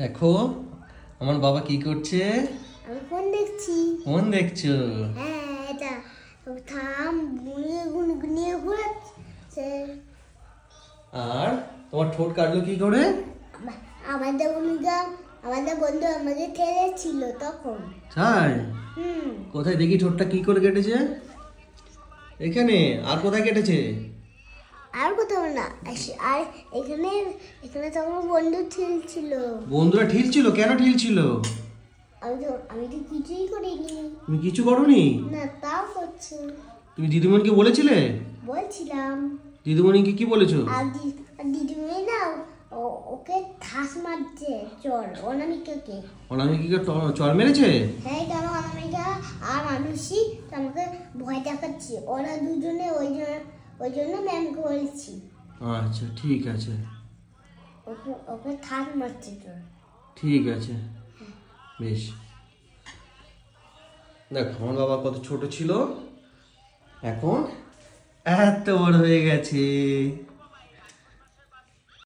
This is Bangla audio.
দেখো আমার বাবা কি করছে। আমি ফোন দেখছি। ফোন দেখছো? হ্যাঁ, এটা থাম গুনিয়ে গুনিয়ে ঘুরাচ্ছে। আর তোমার ঠোঁট কাটলো কি করে? আমাদের বন্ধু আমাদের ঠেলেছিল তখন। তাই? কোথায় দেখি ঠোঁটটা কি করে কেটেছে? এখানে? আর কোথায় কেটেছে? আর কোথাও না। আর এখানে এখানে তো আমার বন্ধু ঠেলছিল। বন্ধুরা ঠিলছিল? কেন ঠিলছিল? আমি তো কিছুই করিনি। তুমি কিছু করোনি? না, তাও করছে। তুমি দিদিমণিকে বলেছিলে? বলছিলাম। দিদিমণিকে কি বলেছো? আর দিদিমণি না ওকে ঠাস মারছে, চল অনামিকাকে। অনামিকাকে চড় মেরেছে? হ্যাঁ, কেন অনামিকা আর মানুষই আমাকে ভয় দেখাচ্ছে। ওরা দুজনে ওই জন্য ম্যামকে বলছি। আচ্ছা ঠিক আছে। ওকে ঠাস মারছে, চল। ঠিক আছে, বেশ। দেখ আমার বাবা কত ছোট ছিল, এখন এত বড় হয়ে গেছে।